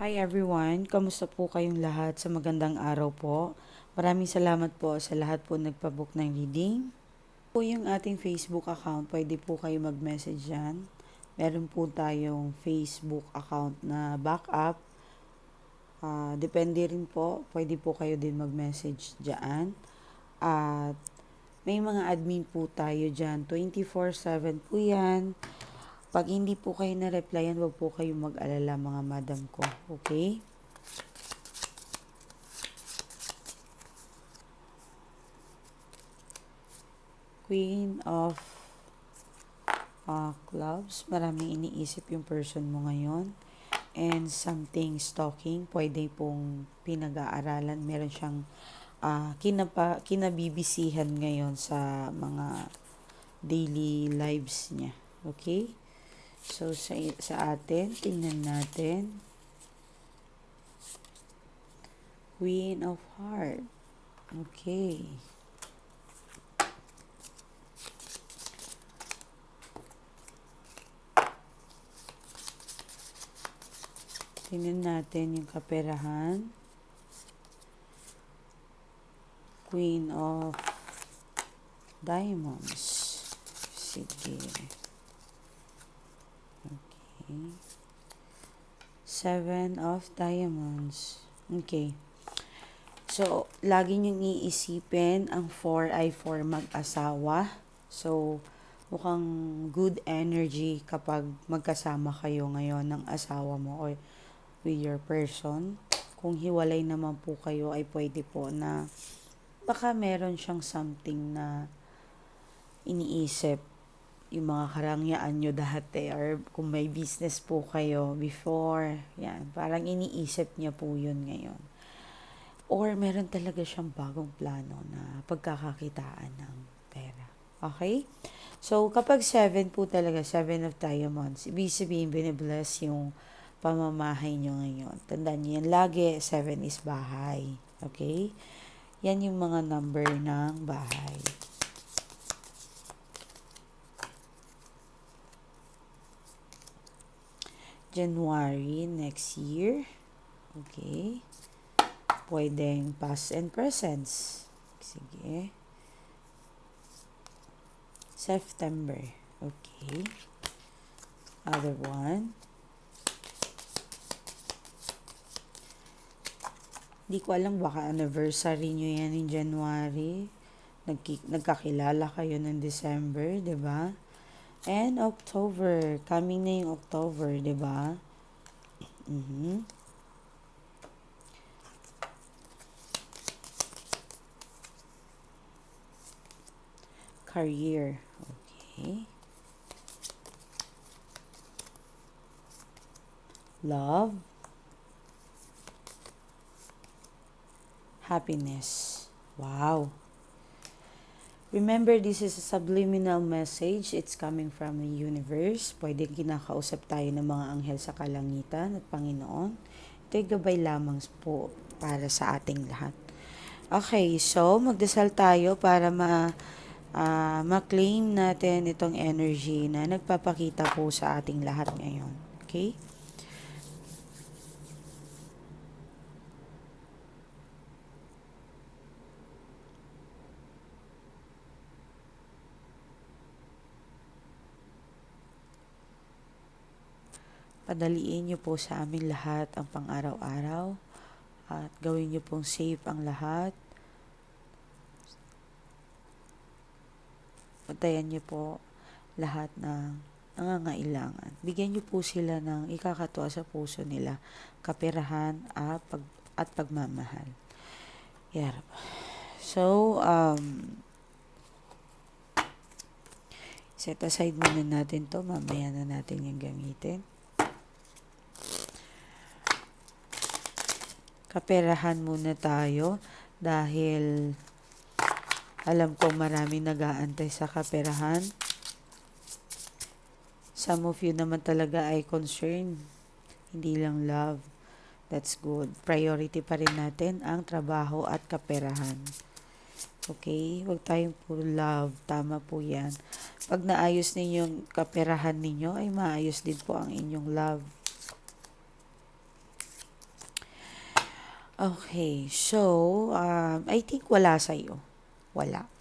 Hi everyone, kamusta po kayong lahat sa magandang araw po? Maraming salamat po sa lahat po nagpabook ng reading. Po yung ating Facebook account, pwede po kayo mag-message dyan. Meron po tayong Facebook account na backup. Depende rin po, pwede po kayo din mag-message dyan. At may mga admin po tayo dyan, 24/7 po yan. Pag hindi po kayo na-replyan, wag po kayong mag-alala mga madam ko, okay? Queen of Clubs, maraming iniisip yung person mo ngayon. And something stalking, pwede pong pinag-aaralan. Meron siyang kinabibisihan ngayon sa mga daily lives niya. Okay? So, sa atin, tingnan natin. Queen of Heart. Okay. Tingnan natin yung kaperahan. Queen of Diamonds. Sige. Okay. Seven of Diamonds. Okay. So, lagi niyong iisipin, ang 4 ay for mag-asawa. So, mukhang good energy kapag magkasama kayo ngayon ng asawa mo or with your person. Kung hiwalay naman po kayo ay pwede po na baka meron siyang something na iniisip yung mga karangyaan nyo dati or kung may business po kayo before, yan, parang iniisip niya po yun ngayon. Or meron talaga siyang bagong plano na pagkakakitaan ng pera. Okay? So, kapag 7 po talaga, 7 of Diamonds, ibig sabihin, binibless yung pamamahay nyo ngayon. Tandaan nyo yan, lagi 7 is bahay. Okay? Yan yung mga number ng bahay. January next year. Okay. Pwedeng past and presents. Sige. September. Okay. Other one. Di ko alam, baka anniversary nyo yan in January. Nagkakilala kayo ng December, di ba? And October. Coming na yung October, di ba? Career. Okay. Love. Happiness. Wow. Remember, this is a subliminal message. It's coming from the universe. Pwede kinakausap tayo ng mga anghel sa kalangitan at Panginoon. Ito'y gabay lamang po para sa ating lahat. Okay, so magdasal tayo para ma-claim natin itong energy na nagpapakita po sa ating lahat ngayon. Okay? Padaliin niyo po sa amin lahat ang pang-araw-araw at gawin niyo pong safe ang lahat. Patayan niyo po lahat ng nangangailangan. Bigyan niyo po sila ng ikakatuwa sa puso nila, kaperahan at pagmamahal. Yeah. So, set aside muna natin to. Mamaya na natin yung gamitin. Kaperahan muna tayo dahil alam ko maraming nag-aantay sa kaperahan. Some of you naman talaga ay concerned. Hindi lang love. That's good. Priority pa rin natin ang trabaho at kaperahan. Okay? Huwag tayong puro love. Tama po yan. Pag naayos ninyo yung kaperahan ninyo, ay maayos din po ang inyong love. Okay, so, I think wala sa'yo. Wala.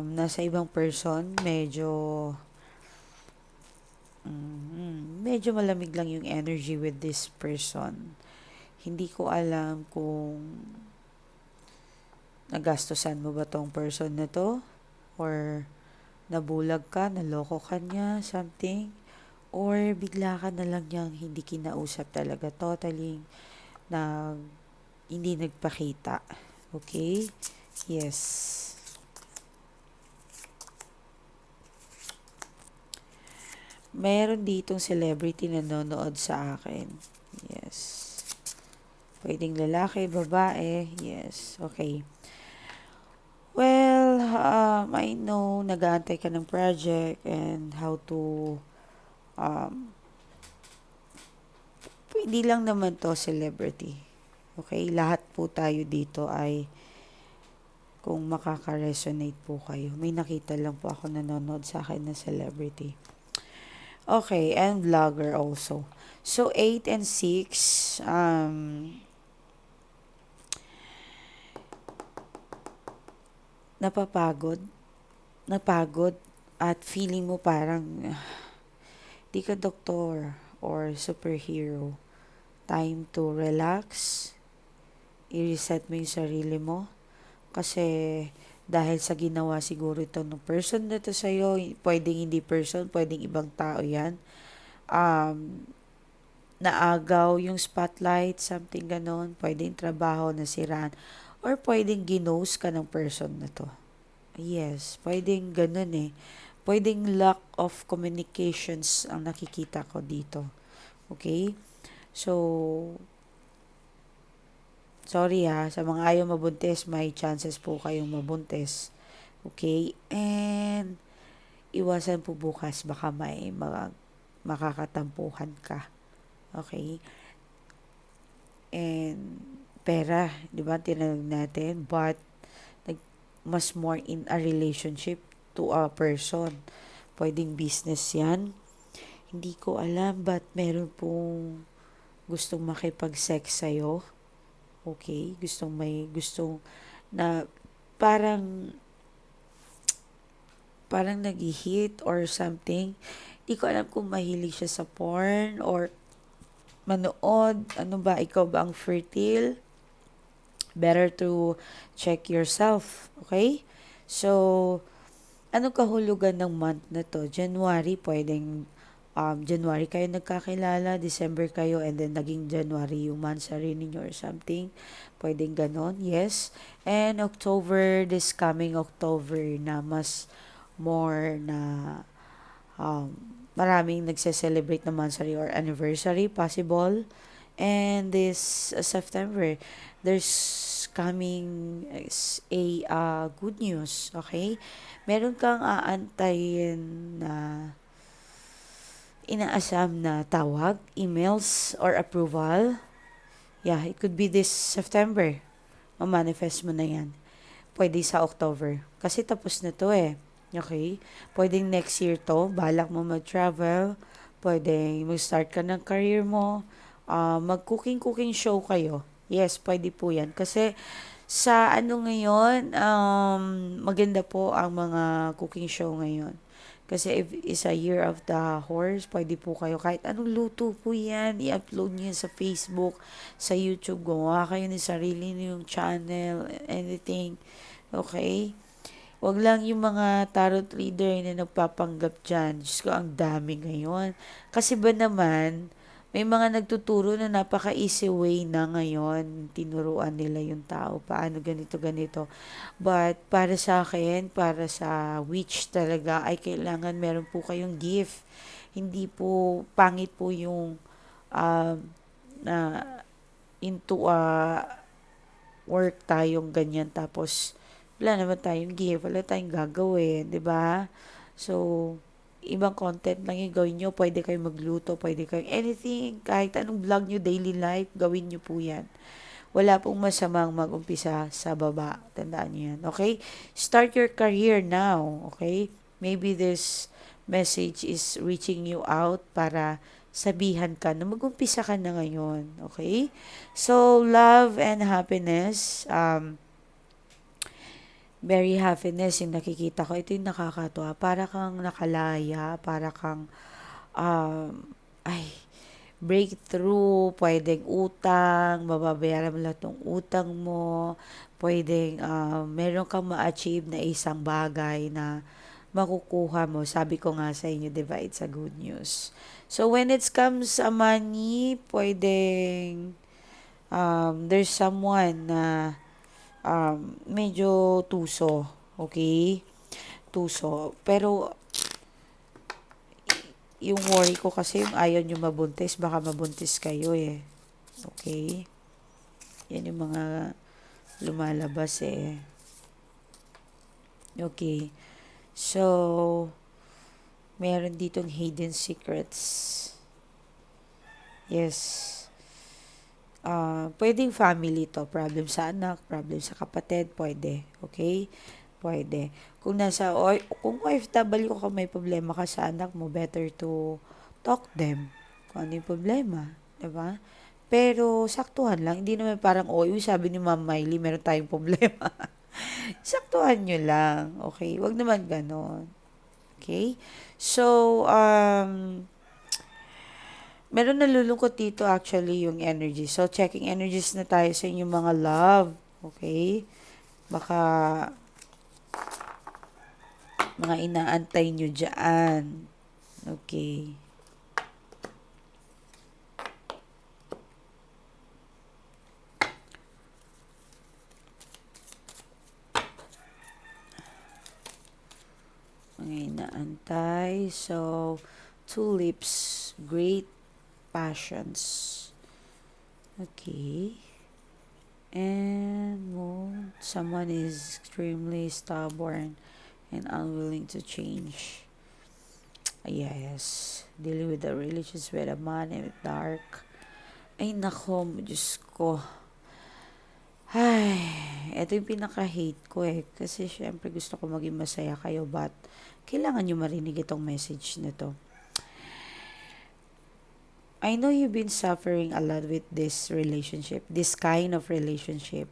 Nasa ibang person, medyo malamig lang yung energy with this person. Hindi ko alam kung nagastusan mo ba tong person na to, or nabulag ka, naloko ka niya, something, or bigla ka na lang niyang hindi kinausap talaga, totally, na hindi nagpakita. Okay? Yes. Meron ditong celebrity na nanonood sa akin. Yes. Pwedeng lalaki, babae. Yes. Okay. Well, I know nag-aantay ka ng project and how to, um, hindi lang naman to celebrity. Okay? Lahat po tayo dito ay kung makaka-resonate po kayo. May nakita lang po ako nanonood sa akin na celebrity. Okay, and vlogger also. So, 8 and 6, napapagod, napagod, at feeling mo parang di ka doktor or superhero. Time to relax, i-reset mo yung sarili mo. Kasi dahil sa ginawa siguro ito ng person na to sa'yo, pwedeng hindi person, pwedeng ibang tao yan. Um, Naagaw yung spotlight, something ganon. Pwedeng trabaho nasiraan. Or pwedeng ginose ka ng person na to. Yes, pwedeng ganon eh. Pwedeng lack of communications ang nakikita ko dito. Okay? So, sorry sa mga ayaw mabuntis, may chances po kayong mabuntis. Okay? And, iwasan po bukas, baka may makakatampuhan ka. Okay? And, pera, di ba, tinanong natin, but, mas more in a relationship to a person. Pwedeng business yan. Hindi ko alam, but meron pong gustong makipag-sex sa'yo. Okay? Gustong na parang nag-hit or something. Hindi ko alam kung mahilig siya sa porn or manood. Ano ba? Ikaw ba ang fertile? Better to check yourself. Okay? So, anong kahulugan ng month na to? January, pwedeng January kayo nagkakilala, December kayo, and then naging January yung monthsary ninyo or something. Pwedeng ganon, yes. And October, this coming October na mas more na um, maraming nagse-celebrate na monthsary or anniversary, possible. And this September, there's coming a good news, okay? Meron kang aantayin na inaasam na tawag, emails, or approval. Yeah, it could be this September. Ma-manifest mo na yan. Pwede sa October. Kasi tapos na to eh. Okay? Pwedeng next year to. Balak mo mag-travel. Pwedeng mag-start ka ng career mo. Mag-cooking show kayo. Yes, pwede po yan. Kasi sa ano ngayon, maganda po ang mga cooking show ngayon. Kasi if is a year of the horse, pwede po kayo kahit anong luto po yan, i-upload niyo sa Facebook, sa YouTube, gumawa kayo ng sarili niyong channel, anything. Okay? Wag lang yung mga tarot reader na nagpapanggap dyan. Diyos ko, ang dami ngayon. Kasi ba naman, may mga nagtuturo na napaka-easy way na ngayon. Tinuruan nila yung tao. Paano ganito, ganito. But, para sa akin, para sa witch talaga, ay kailangan meron po kayong gift. Hindi po, pangit po yung um, na into a work tayong ganyan tapos wala naman tayong gift, wala tayong gagawin, 'di ba? So, ibang content lang yung gawin nyo. Pwede kayong magluto, pwede kayong anything, kahit anong vlog nyo, daily life, gawin nyo po yan. Wala pong masamang mag-umpisa sa baba. Tandaan nyo yan, okay? Start your career now, okay? Maybe this message is reaching you out para sabihan ka na mag-umpisa ka na ngayon. Okay? So, love and happiness, very happiness yung nakikita ko. Ito yung nakakatuwa. Para kang nakalaya, para kang, ay, breakthrough, pwedeng utang, mababayaran mo lahat ng utang mo, pwedeng meron kang ma-achieve na isang bagay na makukuha mo. Sabi ko nga sa inyo, diba, it's a good news. So, when it comes sa money, pwedeng there's someone na medyo tuso, okay? Tuso. Pero, yung worry ko kasi yung ayaw nyo mabuntis, baka mabuntis kayo eh. Okay? Yan yung mga lumalabas eh. Okay. So, meron ditong hidden secrets. Yes. Pwedeng family to. Problem sa anak, problem sa kapatid, pwede. Okay? Pwede. Kung OFW ka, may problema ka sa anak mo, better to talk them. Kung ano yung problema. Diba? Pero, saktuhan lang. Hindi naman parang, sabi ni Ma'am Miley, meron tayong problema. Saktuhan nyo lang. Okay? Wag naman ganon. Okay? So, meron nalulungkot dito actually yung energy. So, checking energies na tayo sa inyong mga love. Okay? Baka mga inaantay nyo dyan. Okay. Mga inaantay. So, tulips, great passions. Okay. And someone is extremely stubborn and unwilling to change. Yes. Dealing with the religious with a man and with dark. Ay, nako, Diyos ko. Ay, ito yung pinaka-hate ko eh. Kasi syempre gusto ko maging masaya kayo, but kailangan nyo marinig itong message na to. I know you've been suffering a lot with this relationship, this kind of relationship.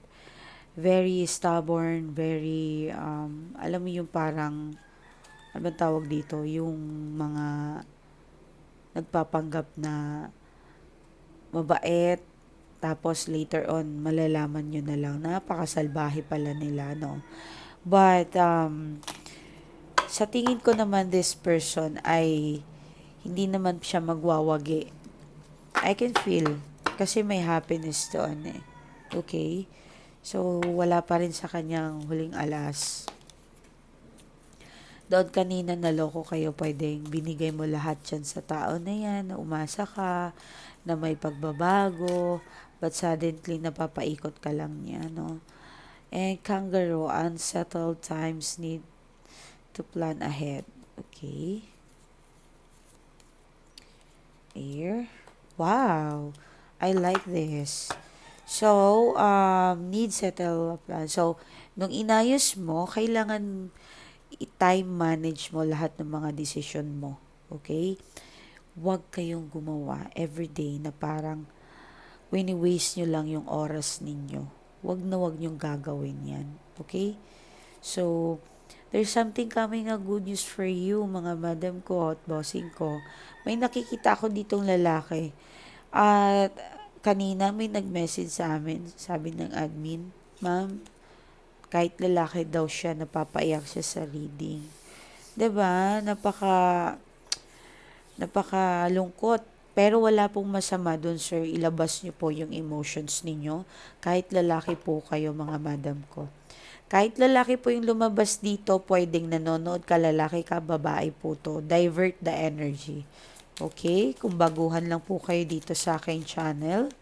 Very stubborn, very, alam mo yung parang, ano ba tawag dito, yung mga nagpapanggap na mabait, tapos later on, malalaman nyo na lang, napakasalbahe pala nila, no? But, sa tingin ko naman, this person ay hindi naman siya magwawagi. I can feel, kasi may happiness doon eh. Okay? So, wala pa rin sa kanyang huling alas. Doon kanina naloko kayo, pwedeng binigay mo lahat yan sa tao na yan, na umasa ka, na may pagbabago, but suddenly napapaikot ka lang niya, no? And kangaroo, unsettled times need to plan ahead. Okay? Here. Wow. I like this. So, need settle plan. So, nung inayos mo, kailangan i-time manage mo lahat ng mga decision mo. Okay? Huwag kayong gumawa everyday na parang wini-waste nyo lang yung oras ninyo. Huwag nyong gagawin yan. Okay? So, there's something coming na good news for you, mga madam ko at bossing ko. May nakikita ako ditong lalaki. At kanina may nag-message sa amin, sabi ng admin, ma'am, kahit lalaki daw siya, napapaiyak siya sa reading. 'Di ba? Napakalungkot. Pero wala pong masama doon, sir. Ilabas niyo po yung emotions ninyo. Kahit lalaki po kayo, mga madam ko. Kahit lalaki po yung lumabas dito, pwedeng nanonood ka, lalaki ka, babae po to. Divert the energy. Okay? Kung baguhan lang po kayo dito sa aking channel.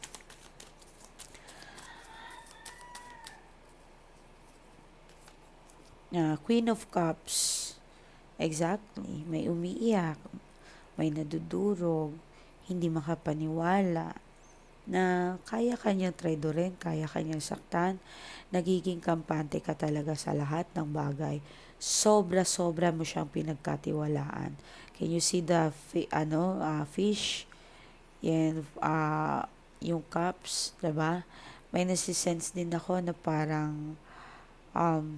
Queen of Cups. Exactly. May umiiyak. May nadudurog. Hindi makapaniwala na kaya kanyang traidorin, kaya kanyang saktan, nagiging kampante ka talaga sa lahat ng bagay. Sobra-sobra mo siyang pinagkatiwalaan. Can you see the fish? Yan, yung cups, diba? May nasisense din ako na parang um,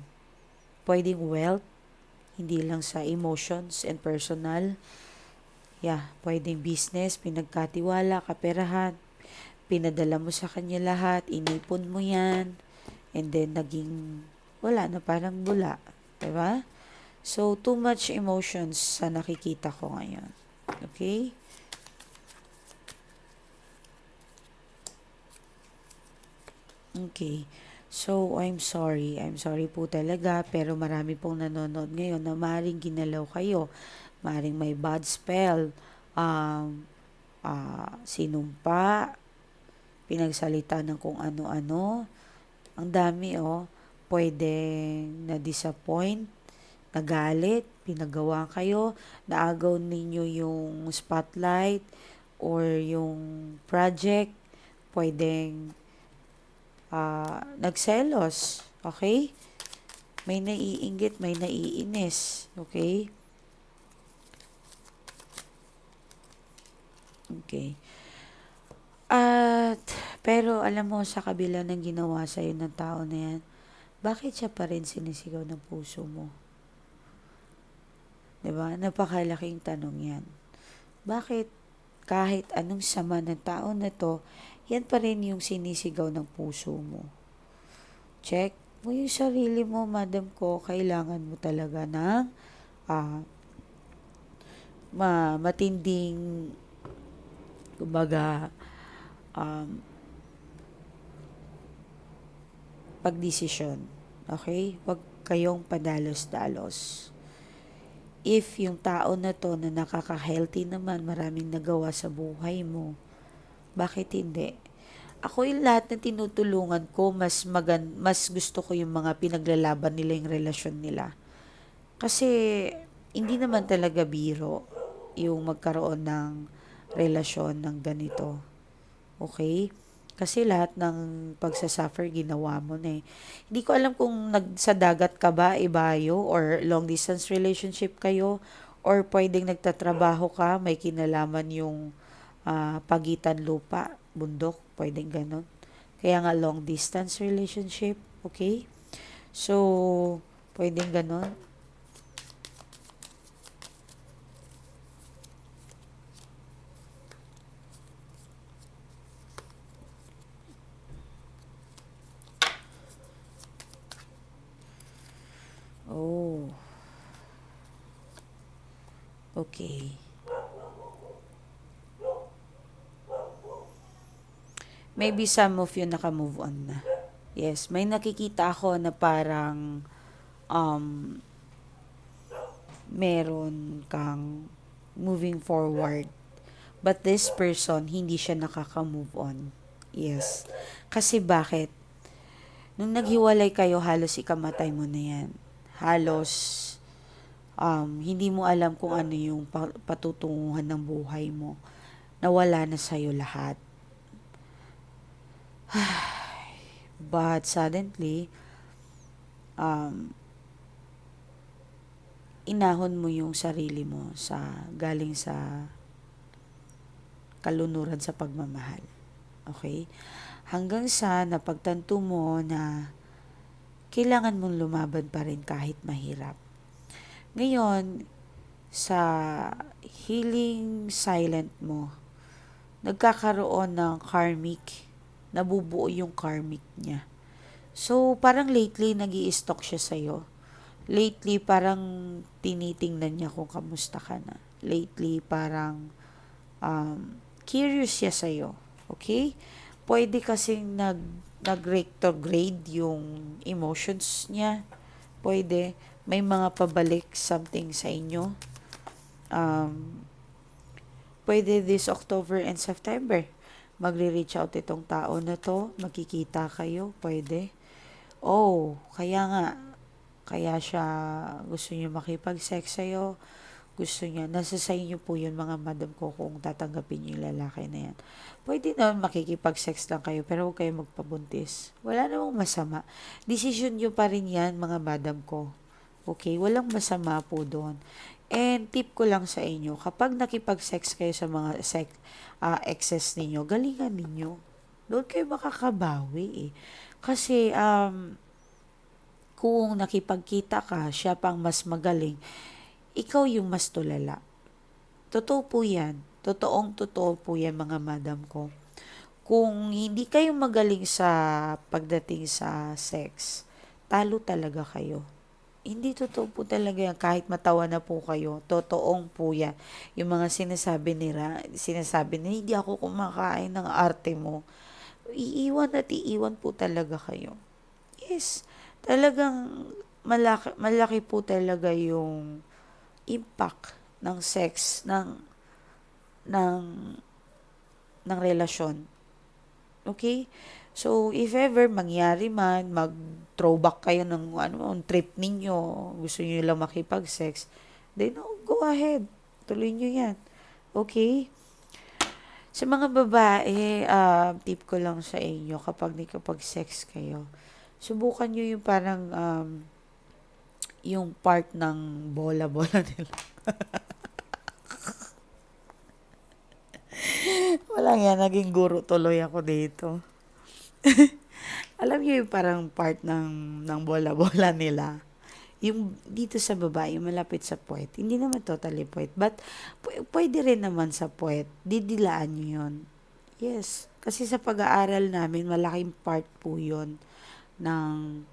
pwedeng wealth, hindi lang sa emotions and personal. Yeah, pwedeng business, pinagkatiwala, kaperahan, pinadala mo sa kanya lahat, inipon mo yan, and then naging wala na, parang bula. Diba? So, too much emotions sa nakikita ko ngayon. Okay? Okay. So, I'm sorry. I'm sorry po talaga, pero marami pong nanonood ngayon na maring ginalaw kayo. Maring may bad spell, um, sinumpa, pinagsalita ng kung ano-ano. Ang dami, oh. Pwedeng na-disappoint, nagalit, pinagawa kayo, naagaw ninyo yung spotlight or yung project, pwedeng nagselos, okay? May naiinggit, may naiinis, okay? Okay. At, pero alam mo, sa kabila ng ginawa sa'yo ng tao na yan, bakit siya pa rin sinisigaw ng puso mo? 'Di ba? Napakalaking tanong yan. Bakit kahit anong sama ng tao na to, yan pa rin yung sinisigaw ng puso mo? Check mo yung sarili mo, madam ko. Kailangan mo talaga ng ah, matinding, kumbaga, um, pagdesisyon. Okay? Huwag kayong padalos-dalos. If yung tao na to na nakaka-healthy naman, maraming nagawa sa buhay mo, bakit hindi? Ako yung lahat na tinutulungan ko, mas gusto ko yung mga pinaglalaban nila yung relasyon nila. Kasi, hindi naman talaga biro yung magkaroon ng relasyon ng ganito. Okay? Kasi lahat ng pagsasuffer ginawa mo na eh. Hindi ko alam kung sa dagat ka ba, ibayo, or long distance relationship kayo, or pwedeng nagtatrabaho ka, may kinalaman yung pagitan lupa, bundok, pwedeng ganon. Kaya nga long distance relationship, okay? So, pwedeng ganon. Oh, okay. Maybe some of you naka-move on na. Yes, may nakikita ako na parang um, meron kang moving forward. But this person, hindi siya nakaka-move on. Yes. Kasi bakit? Nung naghiwalay kayo, halos ikamatay mo na yan. Halos hindi mo alam kung ano yung patutunguhan ng buhay mo. Nawala na sa'yo lahat. But suddenly, um, inahon mo yung sarili mo sa galing sa kalunuran sa pagmamahal. Okay? Hanggang sa napagtanto mo na kailangan mong lumaban pa rin kahit mahirap. Ngayon, sa healing silent mo, nagkakaroon ng karmic, nabubuo yung karmic niya. So, parang lately, nag stock siya sa'yo. Lately, parang tinitingnan niya kung kamusta ka na. Lately, parang curious siya sa'yo. Okay? Pwede kasing nag-retrograde yung emotions niya. Pwede. May mga pabalik something sa inyo. Um, Pwede this October and September. Magre-reach out itong tao na to. Magkikita kayo. Pwede. Oh, kaya nga. Kaya siya gusto niya makipag-sex sa'yo. Gusto niya. Nasa sa inyo po yun, mga madam ko, kung tatanggapin niyo yung lalaki na yan. Pwede naman makikipag-sex lang kayo, pero huwag kayo magpabuntis. Wala namang masama. Decision niyo pa rin yan, mga madam ko. Okay? Walang masama po doon. And tip ko lang sa inyo, kapag nakipag-sex kayo sa mga exes ninyo, galingan ninyo. Doon kayo makakabawi eh. Kasi kung nakipagkita ka, siya pang mas magaling, ikaw yung mas tulala. Totoo po yan. Totoong totoo po yan mga madam ko. Kung hindi kayo magaling sa pagdating sa sex, talo talaga kayo. Hindi totoo po talaga yan. Kahit matawa na po kayo, totoong po yan. Yung mga sinasabi nila, hindi ako kumakain ng arte mo. Iiwan at iiwan po talaga kayo. Yes, talagang malaki po talaga yung impact ng sex, ng, ng relasyon. Okay? So, if ever mangyari man, mag-throwback kayo ng trip ninyo, gusto niyo lang makipag-sex, then go ahead. Tuloy niyo yan. Okay? Sa mga babae, tip ko lang sa inyo, kapag nakipag-sex kayo, subukan niyo yung parang, yung part ng bola-bola nila. Walang yan, naging guro tuloy ako dito. Alam niyo yung parang part ng bola-bola nila. Yung dito sa baba, yung malapit sa puwet. Hindi naman totally puwet. But, pwede rin naman sa puwet. Didilaan nyo yun. Yes. Kasi sa pag-aaral namin, malaking part po yun ng...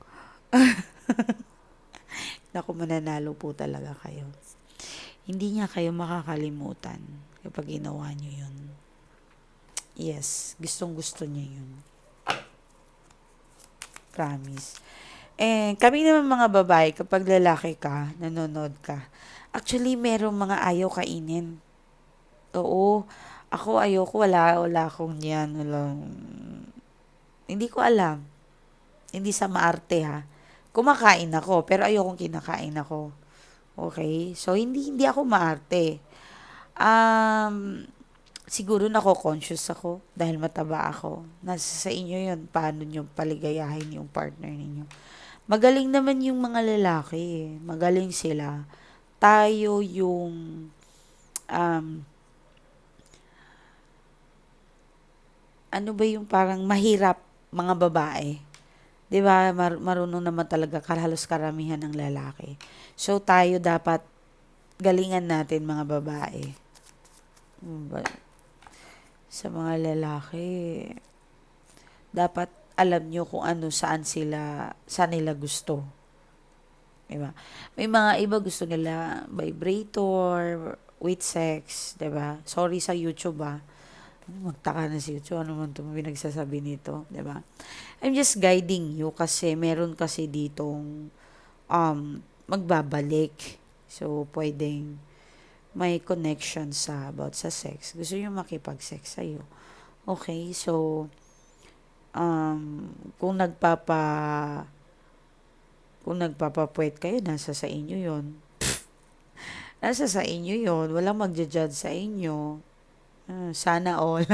Naku, mananalo po talaga kayo. Hindi niya kayo makakalimutan kapag ginawa nyo yun. Yes. Gustong gusto niya yun. Promise. Eh, kami naman mga babae, kapag lalaki ka, nanonood ka, actually, merong mga ayaw kainin. Oo, ako ayoko, wala akong yan, hindi ko alam, hindi sa maarte ha. Kumakain ako, pero ayokong kinakain ako. Okay? So, hindi ako maarte. Siguro nako-conscious ako dahil mataba ako. Nasa sa inyo yun, paano nyo paligayahin yung partner ninyo. Magaling naman yung mga lalaki. Magaling sila. Tayo yung um, ano ba yung parang mahirap mga babae. 'Di ba? Marunong naman talaga halos karamihan ng lalaki. So tayo dapat galingan natin mga babae. Sa mga lalaki, dapat alam nyo kung saan nila gusto. Diba? May mga iba gusto nila vibrator, with sex, diba? Sorry sa YouTube magtaka na si YouTube, ano man ito pinagsasabi nito, diba? I'm just guiding you kasi meron kasi ditong magbabalik. So, pwedeng may connection about sa sex. Gusto nyo makipag-sex sa'yo. Okay, so, kung nagpapapuwet kayo, nasa sa inyo yon. Nasa sa inyo yon. Walang magja-judge sa inyo. Sana all.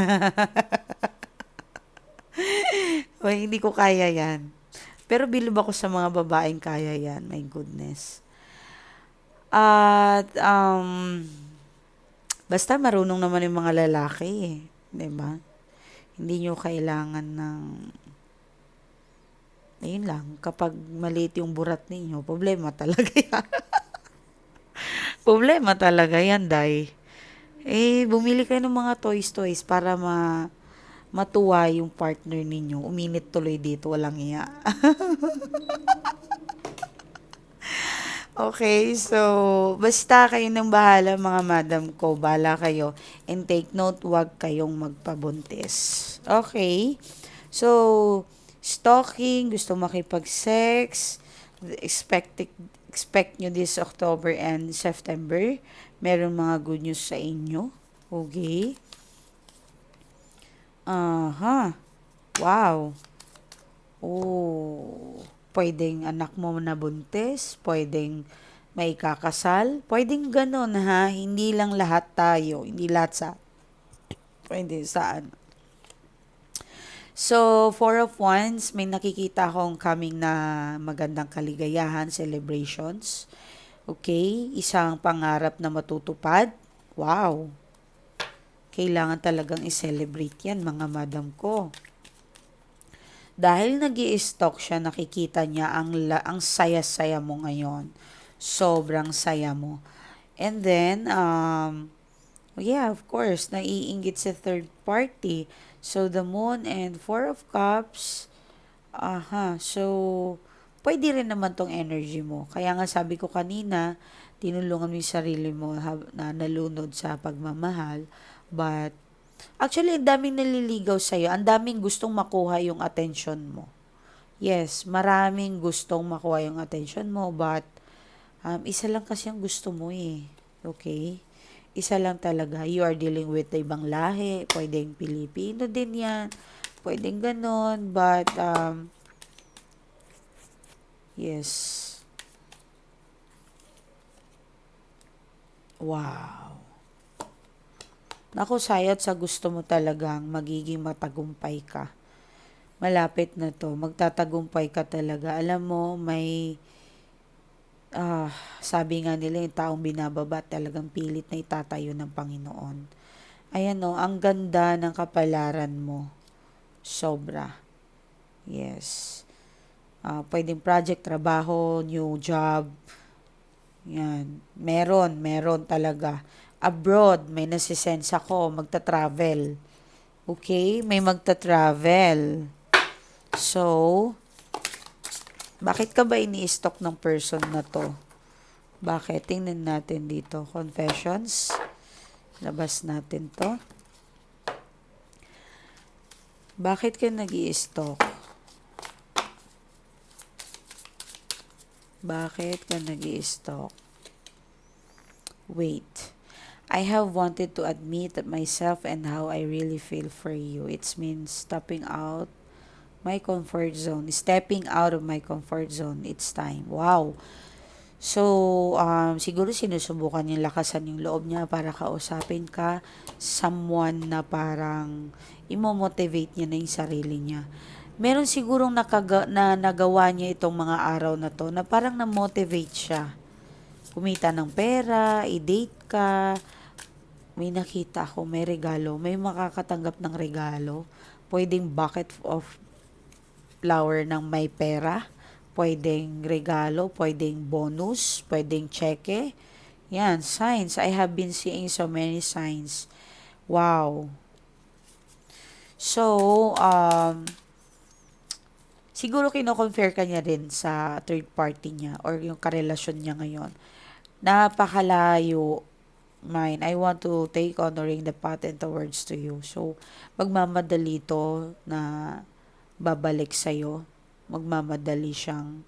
Hindi ko kaya yan. Pero bilib ako sa mga babaeng kaya yan. My goodness. At, basta marunong naman yung mga lalaki eh. Diba? Hindi nyo kailangan ng... Ayun lang. Kapag maliit yung burat ninyo, problema talaga yan. Problema talaga yan, day. Bumili kayo ng mga toys para matuwa yung partner ninyo. Uminit tuloy dito, walang iya. Okay, so, basta kayo nang bahala mga madam ko, bahala kayo. And take note, huwag kayong magpabuntis. Okay? So, stalking, gusto makipag-sex, expect nyo this October and September. Meron mga good news sa inyo. Okay? Aha. Wow. Oh, pwedeng anak mo na buntis, pwedeng may kakasal, pwedeng ganun ha, hindi lang lahat tayo, hindi lahat pwede saan. So, Four of Wands, may nakikita akong coming na magandang kaligayahan, celebrations. Okay? Isang pangarap na matutupad. Wow! Kailangan talagang i-celebrate yan, mga madam ko. Dahil nag stock siya, nakikita niya ang saya-saya mo ngayon. Sobrang saya mo. And then, yeah, of course, naiinggit sa third party. So, the moon and four of cups, so, pwede rin naman tong energy mo. Kaya nga sabi ko kanina, tinulungan mo yung sarili mo na nalunod sa pagmamahal. But, actually, ang daming naliligaw sa'yo. Ang daming gustong makuha yung attention mo. Yes, maraming gustong makuha yung attention mo, but isa lang kasi ang gusto mo eh. Okay? Isa lang talaga. You are dealing with ibang lahi. Pwedeng Pilipino din yan. Pwedeng ganon. But, yes. Wow. Naku, sayot sa gusto mo talagang magiging matagumpay ka. Malapit na to. Magtatagumpay ka talaga. Alam mo, sabi nga nila yung taong binababa talagang pilit na itatayo ng Panginoon. Ayan o, ang ganda ng kapalaran mo. Sobra. Yes. Pwedeng project, trabaho, new job. Yan. Meron talaga. Abroad, may nasisense ako, magta-travel. Okay? May magta-travel. So, bakit ka ba ini-stalk ng person na to? Bakit? Tingnan natin dito. Confessions. Labas natin to. Bakit ka nag-i-stalk? Bakit ka nag-i-stalk? Wait. I have wanted to admit myself and how I really feel for you. It means stepping out my comfort zone. Stepping out of my comfort zone. It's time. Wow. So, siguro sinusubukan niyang lakasan yung loob niya para kausapin ka. Someone na parang imo-motivate niya na yung sarili niya. Meron sigurong nagawa niya itong mga araw na to na parang na-motivate siya. Kumita ng pera, i-date ka, may nakita ako, may regalo, may makakatanggap ng regalo. Pwedeng bucket of flower ng may pera, pwedeng regalo, pwedeng bonus, pwedeng cheque. Yan, signs. I have been seeing so many signs. Wow. So, siguro kino-compare ka niya rin sa third party niya or yung karelasyon niya ngayon. Napakalayo. Mine, I want to take honoring the path and towards to you. So, magmamadali to na babalik sa'yo. Magmamadali siyang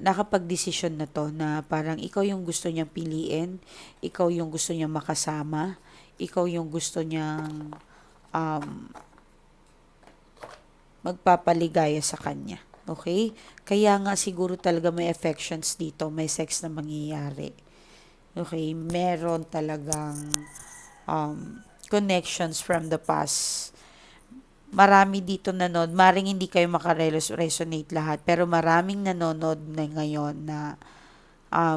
nakapag-desisyon na to na parang ikaw yung gusto niyang piliin, ikaw yung gusto niyang makasama, ikaw yung gusto niyang magpapaligaya sa kanya. Okay? Kaya nga siguro talaga may affections dito, may sex na mangyayari. Okay? Meron talagang connections from the past. Marami dito nanood. Maring hindi kayo makaresonate lahat, pero maraming nanonood na ngayon na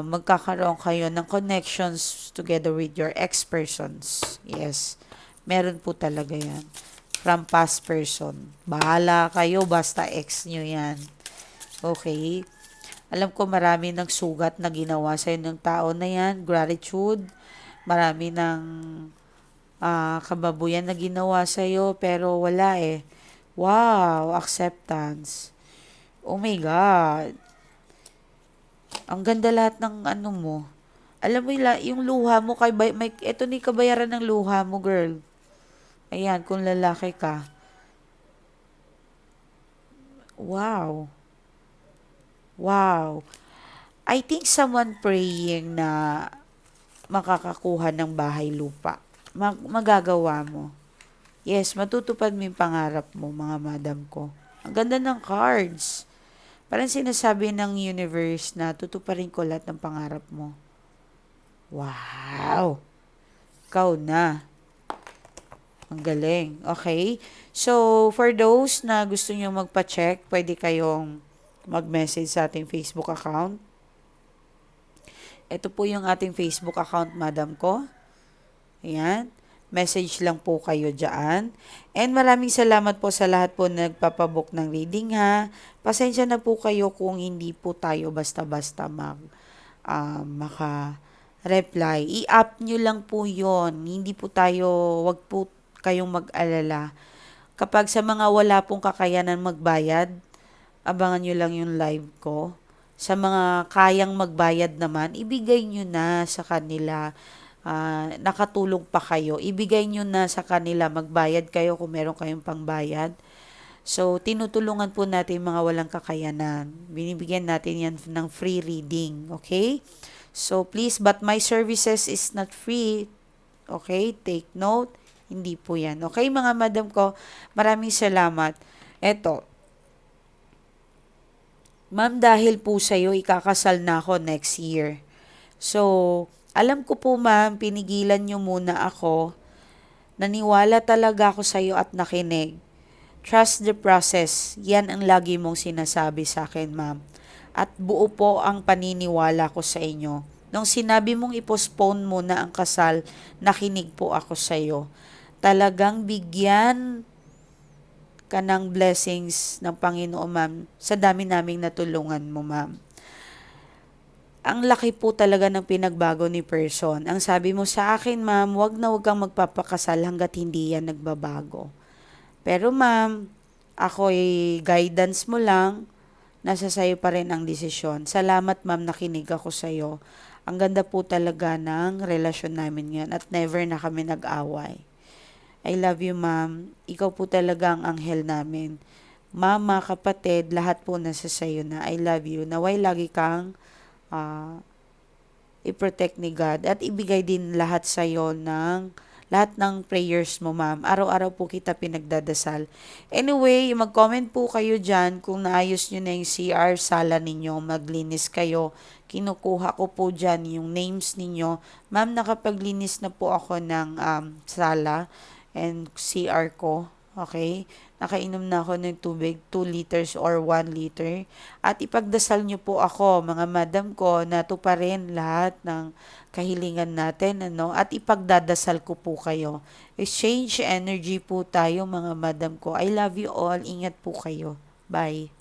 magkakaroon kayo ng connections together with your ex-persons. Yes. Meron po talaga yan. From past person. Bahala kayo, basta ex nyo yan. Okay? Alam ko marami ng sugat na ginawa sa'yo ng tao na yan. Gratitude. Marami ng kababuyan na ginawa sa'yo, pero wala eh. Wow, acceptance. Oh my God. Ang ganda lahat ng ano mo. Alam mo yung luha mo, ito ni kabayaran ng luha mo, girl. Ayan, kung lalaki ka. Wow. Wow. I think someone praying na makakakuha ng bahay lupa. Magagawa mo. Yes, matutupad mo yung pangarap mo, mga madam ko. Ang ganda ng cards. Parang sinasabi ng universe na tutuparin ko lahat ng pangarap mo. Wow! Ikaw na. Ang galing. Okay? So, for those na gusto nyo magpa-check, pwede kayong mag-message sa ating Facebook account. Ito po yung ating Facebook account, madam ko. Ayan. Message lang po kayo dyan. And maraming salamat po sa lahat po na nagpapabook ng reading ha. Pasensya na po kayo kung hindi po tayo basta-basta maka-reply. I-up nyo lang po yon. Hindi po tayo, wag po kayong mag-alala. Kapag sa mga wala pong kakayanan magbayad, abangan nyo lang yung live ko. Sa mga kayang magbayad naman, ibigay nyo na sa kanila. Nakatulong pa kayo, ibigay nyo na sa kanila, magbayad kayo kung meron kayong pangbayad. So, tinutulungan po natin mga walang kakayanan. Binibigyan natin yan ng free reading, okay? So, please, but my services is not free. Okay? Take note. Hindi po yan. Okay, mga madam ko, maraming salamat. Eto, ma'am, dahil po sa'yo, ikakasal na ako next year. So, alam ko po ma'am, pinigilan nyo muna ako. Naniwala talaga ako sa'yo at nakinig. Trust the process. Yan ang lagi mong sinasabi sa akin, ma'am. At buo po ang paniniwala ko sa inyo. Nung sinabi mong i-postpone muna ang kasal, nakinig po ako sa'yo. Talagang bigyan ka ng blessings ng Panginoon, ma'am, sa dami naming natulungan mo, ma'am. Ang laki po talaga ng pinagbago ni person. Ang sabi mo sa akin, ma'am, wag na wag kang magpapakasal hanggat hindi yan nagbabago. Pero ma'am, ako'y guidance mo lang, nasa sayo pa rin ang desisyon. Salamat ma'am, nakinig ako sa'yo. Ang ganda po talaga ng relasyon namin ngayon at never na kami nag-away. I love you ma'am. Ikaw po talaga ang anghel namin. Mama, kapatid, lahat po nasa sayo na. I love you. Naway lagi kang i-protect ni God at ibigay din lahat sa'yo ng lahat ng prayers mo, ma'am. Araw-araw po kita pinagdadasal. Anyway, mag-comment po kayo dyan kung naayos nyo na yung CR, sala ninyo, maglinis kayo. Kinukuha ko po dyan yung names ninyo. Ma'am, nakapaglinis na po ako ng sala and CR ko. Okay? Nakainom na ako ng tubig, 2 liters or 1 liter. At ipagdasal nyo po ako, mga madam ko, na tuparin lahat ng kahilingan natin, ano? At ipagdadasal ko po kayo. Exchange energy po tayo, mga madam ko. I love you all. Ingat po kayo. Bye.